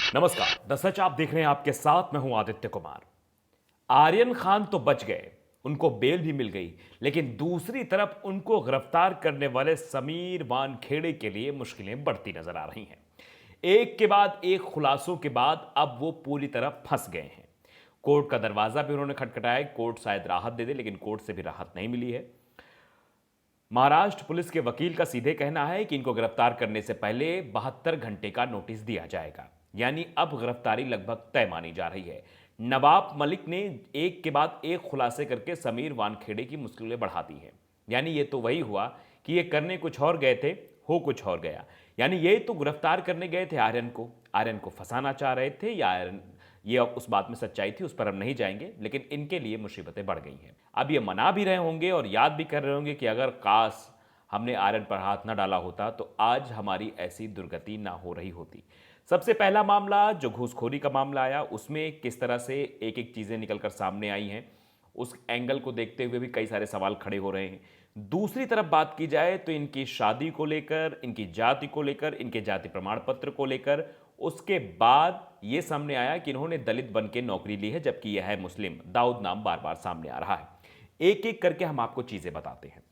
नमस्कार, the such आप देख रहे हैं, आपके साथ मैं हूं आदित्य कुमार। आर्यन खान तो बच गए, उनको बेल भी मिल गई, लेकिन दूसरी तरफ उनको गिरफ्तार करने वाले समीर वानखेड़े के लिए मुश्किलें बढ़ती नजर आ रही हैं। एक के बाद एक खुलासों के बाद अब वो पूरी तरह फंस गए हैं। कोर्ट का दरवाजा भी उन्होंने खटखटाया, कोर्ट शायद राहत दे दे, लेकिन कोर्ट से भी राहत नहीं मिली है। महाराष्ट्र पुलिस के वकील का सीधे कहना है कि इनको गिरफ्तार करने से पहले 72 घंटे का नोटिस दिया जाएगा, यानी अब गिरफ्तारी लगभग तय मानी जा रही है। नवाब मलिक ने एक के बाद एक खुलासे करके समीर वानखेड़े की मुश्किलें बढ़ा दी हैं। यानी ये तो वही हुआ कि ये करने कुछ और गए थे, हो कुछ और गया। यानी ये तो गिरफ्तार करने गए थे आर्यन को फंसाना चाह रहे थे, या आर्यन ये उस बात में सच्चाई थी, उस पर हम नहीं जाएंगे, लेकिन इनके लिए मुसीबतें बढ़ गई हैं। अब ये मना भी रहे होंगे और याद भी कर रहे होंगे कि अगर काश हमने आर्यन पर हाथ ना डाला होता तो आज हमारी ऐसी दुर्गति ना हो रही होती। सबसे पहला मामला जो घूसखोरी का मामला आया, उसमें किस तरह से एक एक चीज़ें निकलकर सामने आई हैं, उस एंगल को देखते हुए भी कई सारे सवाल खड़े हो रहे हैं। दूसरी तरफ बात की जाए तो इनकी शादी को लेकर, इनकी जाति को लेकर, इनके जाति प्रमाण पत्र को लेकर, उसके बाद यह सामने आया कि इन्होंने दलित बन के नौकरी ली है, जबकि यह है मुस्लिम। दाऊद नाम बार बार सामने आ रहा है। एक एक करके हम आपको चीजें बताते हैं।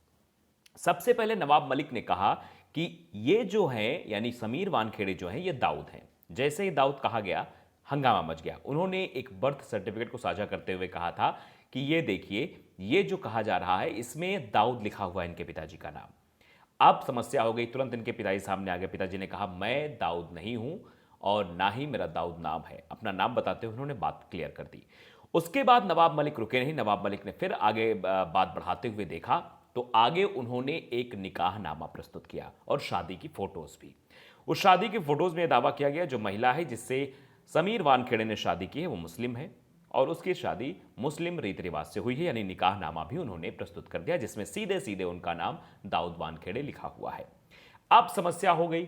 सबसे पहले नवाब मलिक ने कहा कि ये जो है, यानी समीर वानखेड़े जो है, ये दाऊद हैं। जैसे ही दाऊद कहा गया, हंगामा मच गया। उन्होंने एक बर्थ सर्टिफिकेट को साझा करते हुए कहा था कि ये देखिए, ये जो कहा जा रहा है इसमें दाऊद लिखा हुआ है, इनके पिताजी का नाम। अब समस्या हो गई, तुरंत इनके पिताजी सामने आ गए। पिताजी ने कहा मैं दाऊद नहीं हूं और ना ही मेरा दाऊद नाम है। अपना नाम बताते हुए उन्होंने बात क्लियर कर दी। उसके बाद नवाब मलिक रुके नहीं, नवाब मलिक ने फिर आगे बात बढ़ाते हुए देखा तो आगे उन्होंने एक निकाहनामा प्रस्तुत किया और शादी की फोटोज भी। उस शादी की फोटोज में दावा किया गया जो महिला है जिससे समीर वानखेड़े ने शादी की है वो मुस्लिम है और उसकी शादी मुस्लिम रीति रिवाज से हुई है, यानी निकाहनामा भी उन्होंने प्रस्तुत कर दिया जिसमें सीधे सीधे उनका नाम दाऊद वानखेड़े लिखा हुआ है। अब समस्या हो गई,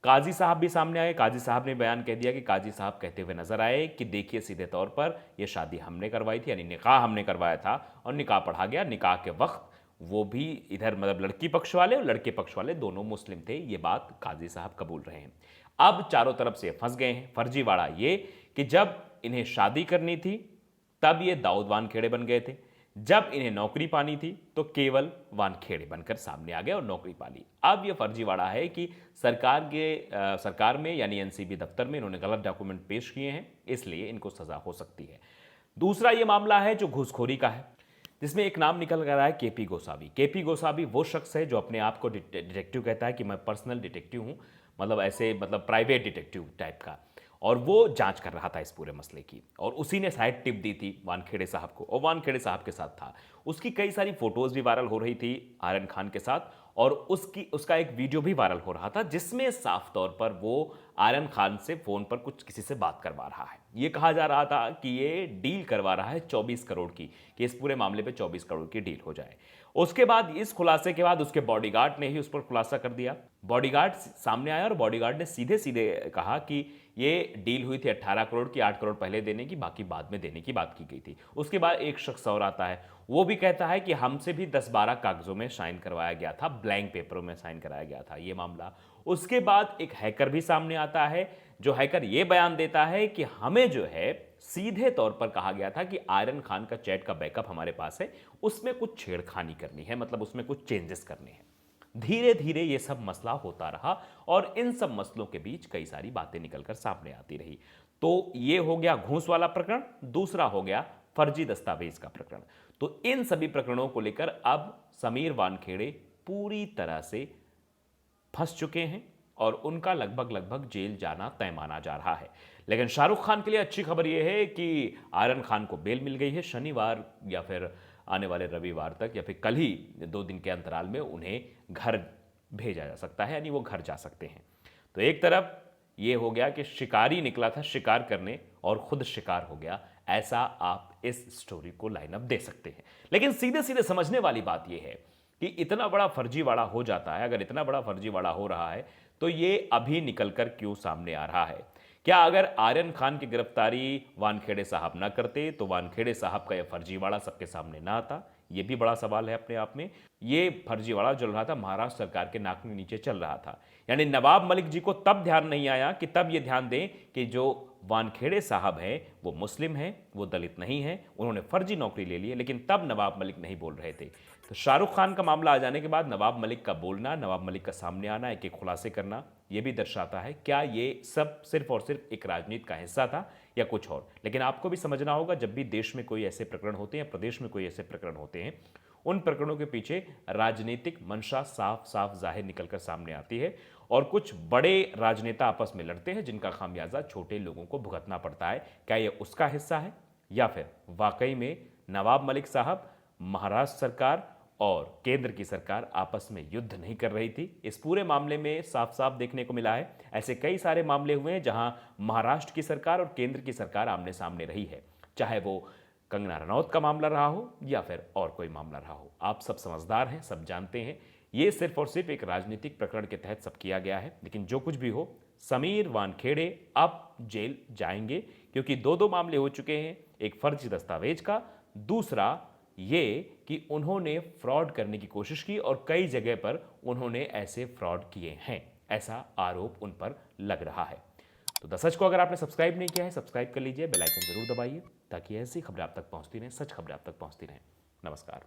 काजी साहब भी सामने आए। काजी साहब ने बयान कह दिया कि काजी साहब कहते हुए नजर आए कि देखिए, सीधे तौर पर यह शादी हमने करवाई थी, यानी निकाह हमने करवाया था और निकाह पढ़ा गया। निकाह के वक्त वो भी इधर मतलब लड़की पक्ष वाले और लड़के पक्ष वाले दोनों मुस्लिम थे, ये बात काजी साहब कबूल रहे हैं। अब चारों तरफ से फंस गए हैं। फर्जीवाड़ा ये कि जब इन्हें शादी करनी थी तब ये दाऊद वानखेड़े बन गए थे, जब इन्हें नौकरी पानी थी तो केवल वानखेड़े बनकर सामने आ गए और नौकरी पाली। अब यह फर्जीवाड़ा है कि सरकार में यानी एनसीबी दफ्तर में इन्होंने गलत डॉक्यूमेंट पेश किए हैं, इसलिए इनको सजा हो सकती है। दूसरा ये मामला है जो घूसखोरी का है, जिसमें एक नाम निकल कर रहा है केपी गोसावी। केपी गोसावी वो शख्स है जो अपने आप को डिटेक्टिव कहता है कि मैं पर्सनल डिटेक्टिव हूं, मतलब ऐसे मतलब प्राइवेट डिटेक्टिव टाइप का, और वो जांच कर रहा था इस पूरे मसले की और उसी ने शायद टिप दी थी वानखेड़े साहब को और वानखेड़े साहब के साथ था। उसकी कई सारी फोटोज भी वायरल हो रही थी आर्यन खान के साथ और उसका एक वीडियो भी वायरल हो रहा था जिसमें साफ तौर पर वो आर्यन खान से फोन पर कुछ किसी से बात करवा रहा है। ये कहा जा रहा था कि ये डील करवा रहा है 24 करोड़ की, कि इस पूरे मामले पे 24 करोड़ की डील हो जाए। उसके बाद इस खुलासे के बाद उसके बॉडीगार्ड ने ही उस पर खुलासा कर दिया। बॉडीगार्ड सामने आया और बॉडीगार्ड ने सीधे सीधे कहा कि ये डील हुई थी 18 करोड़ की, 8 करोड़ पहले देने की, बाकी बाद में देने की बात की गई थी। उसके बाद एक शख्स और आता है, वो भी कहता है कि हमसे भी 10-12 कागजों में साइन करवाया गया था, ब्लैंक पेपरों में साइन कराया गया था ये मामला। उसके बाद एक हैकर भी सामने आता है, जो हैकर ये बयान देता है कि हमें जो है सीधे तौर पर कहा गया था कि आर्यन खान का चैट का बैकअप हमारे पास है, उसमें कुछ छेड़खानी करनी है, मतलब उसमें कुछ चेंजेस करने हैं। धीरे धीरे ये सब मसला होता रहा और इन सब मसलों के बीच कई सारी बातें निकलकर सामने आती रही। तो ये हो गया घूस वाला प्रकरण, दूसरा हो गया फर्जी दस्तावेज का प्रकरण। तो इन सभी प्रकरणों को लेकर अब समीर वानखेड़े पूरी तरह से फंस चुके हैं और उनका लगभग लगभग जेल जाना तय माना जा रहा है। लेकिन शाहरुख खान के लिए अच्छी खबर यह है कि आर्यन खान को बेल मिल गई है। शनिवार या फिर आने वाले रविवार तक या फिर कल ही 2 दिन के अंतराल में उन्हें घर भेजा जा सकता है, यानी वो घर जा सकते हैं। तो एक तरफ ये हो गया कि शिकारी निकला था शिकार करने और खुद शिकार हो गया, ऐसा आप इस स्टोरी को लाइनअप दे सकते हैं। लेकिन सीधे सीधे समझने वाली बात यह है कि इतना बड़ा फर्जीवाड़ा हो जाता है, अगर इतना बड़ा फर्जीवाड़ा हो रहा है तो ये अभी निकलकर क्यों सामने आ रहा है? क्या अगर आर्यन खान की गिरफ्तारी वानखेड़े साहब ना करते तो वानखेड़े साहब का यह फर्जीवाड़ा सबके सामने ना आता? ये भी बड़ा सवाल है अपने आप में। ये फर्जीवाड़ा चल रहा था, महाराष्ट्र सरकार के नाक के नीचे चल रहा था, यानी नवाब मलिक जी को तब ध्यान नहीं आया कि तब ये ध्यान दें कि जो वानखेड़े साहब हैं वो मुस्लिम हैं, वो दलित नहीं हैं, उन्होंने फर्जी नौकरी ले ली है, लेकिन तब नवाब मलिक नहीं बोल रहे थे। तो शाहरुख खान का मामला आ जाने के बाद नवाब मलिक का बोलना, नवाब मलिक का सामने आना, एक एक खुलासे करना, ये भी दर्शाता है क्या ये सब सिर्फ और सिर्फ एक राजनीति का हिस्सा था या कुछ और। लेकिन आपको भी समझना होगा, जब भी देश में कोई ऐसे प्रकरण होते हैं, प्रदेश में कोई ऐसे प्रकरण होते हैं, उन प्रकरणों के पीछे राजनीतिक मंशा साफ साफ जाहिर निकलकर सामने आती है और कुछ बड़े राजनेता आपस में लड़ते हैं जिनका खामियाजा छोटे लोगों को भुगतना पड़ता है। क्या यह उसका हिस्सा है या फिर वाकई में नवाब मलिक साहब, महाराष्ट्र सरकार और केंद्र की सरकार आपस में युद्ध नहीं कर रही थी? इस पूरे मामले में साफ साफ देखने को मिला है। ऐसे कई सारे मामले हुए हैं जहां महाराष्ट्र की सरकार और केंद्र की सरकार आमने सामने रही है, चाहे वो कंगना रनौत का मामला रहा हो या फिर और कोई मामला रहा हो। आप सब समझदार हैं, सब जानते हैं ये सिर्फ और सिर्फ एक राजनीतिक प्रकरण के तहत सब किया गया है। लेकिन जो कुछ भी हो, समीर वानखेड़े अब जेल जाएंगे, क्योंकि दो दो मामले हो चुके हैं, एक फर्जी दस्तावेज का, दूसरा ये कि उन्होंने फ्रॉड करने की कोशिश की और कई जगह पर उन्होंने ऐसे फ्रॉड किए हैं, ऐसा आरोप उन पर लग रहा है। तो द सच को अगर आपने सब्सक्राइब नहीं किया है, सब्सक्राइब कर लीजिए, बेल आइकन जरूर दबाइए ताकि ऐसी खबरें आप तक पहुंचती रहें, सच खबरें आप तक पहुंचती रहें। नमस्कार।